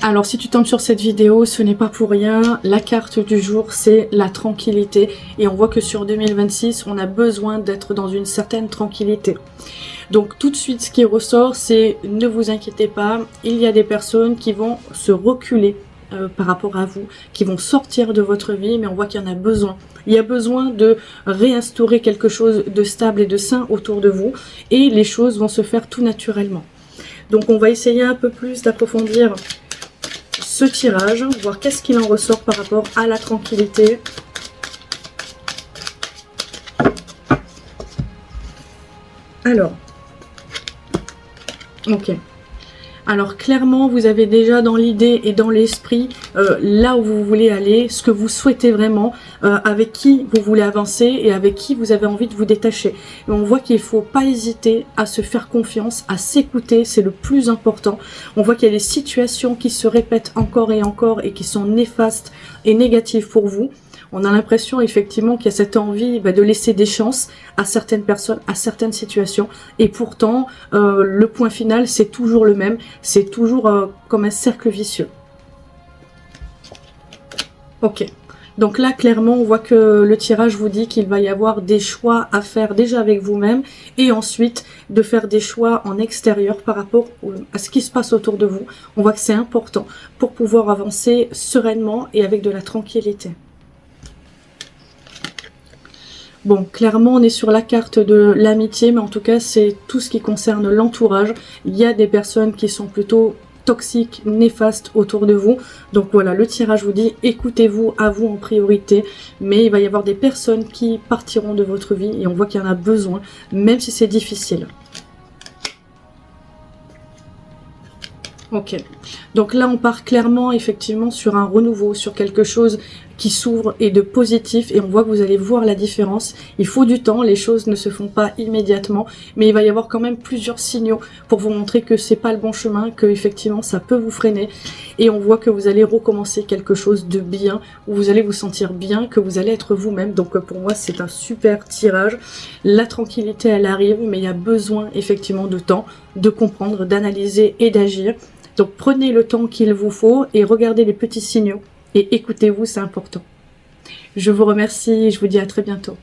Alors si tu tombes sur cette vidéo, ce n'est pas pour rien. La carte du jour, c'est la tranquillité. Et on voit que sur 2026, on a besoin d'être dans une certaine tranquillité. Donc tout de suite, ce qui ressort, c'est ne vous inquiétez pas, il y a des personnes qui vont se reculer par rapport à vous, qui vont sortir de votre vie, mais on voit qu'il y en a besoin. Il y a besoin de réinstaurer quelque chose de stable et de sain autour de vous, et les choses vont se faire tout naturellement. Donc on va essayer un peu plus d'approfondir ce tirage, voir qu'est-ce qu'il en ressort par rapport à la tranquillité. Alors, ok. Alors clairement, vous avez déjà dans l'idée et dans l'esprit là où vous voulez aller, ce que vous souhaitez vraiment, avec qui vous voulez avancer et avec qui vous avez envie de vous détacher. Et on voit qu'il ne faut pas hésiter à se faire confiance, à s'écouter, c'est le plus important. On voit qu'il y a des situations qui se répètent encore et qui sont néfastes et négatives pour vous. On a l'impression effectivement qu'il y a cette envie de laisser des chances à certaines personnes, à certaines situations. Et pourtant, le point final, c'est toujours le même. C'est toujours comme un cercle vicieux. Ok. Donc là, clairement, on voit que le tirage vous dit qu'il va y avoir des choix à faire déjà avec vous-même. Et ensuite, de faire des choix en extérieur par rapport à ce qui se passe autour de vous. On voit que c'est important pour pouvoir avancer sereinement et avec de la tranquillité. Bon, clairement, on est sur la carte de l'amitié, mais en tout cas, c'est tout ce qui concerne l'entourage. Il y a des personnes qui sont plutôt toxiques, néfastes autour de vous. Donc voilà, le tirage vous dit, écoutez-vous à vous en priorité, mais il va y avoir des personnes qui partiront de votre vie et on voit qu'il y en a besoin, même si c'est difficile. Ok, donc là on part clairement effectivement sur un renouveau, sur quelque chose qui s'ouvre et de positif, et on voit que vous allez voir la différence. Il faut du temps, les choses ne se font pas immédiatement, mais il va y avoir quand même plusieurs signaux pour vous montrer que c'est pas le bon chemin, que effectivement ça peut vous freiner, et on voit que vous allez recommencer quelque chose de bien, où vous allez vous sentir bien, que vous allez être vous-même. Donc pour moi c'est un super tirage. La tranquillité elle arrive, mais il y a besoin effectivement de temps, de comprendre, d'analyser et d'agir. Donc prenez le temps qu'il vous faut et regardez les petits signaux et écoutez-vous, c'est important. Je vous remercie et je vous dis à très bientôt.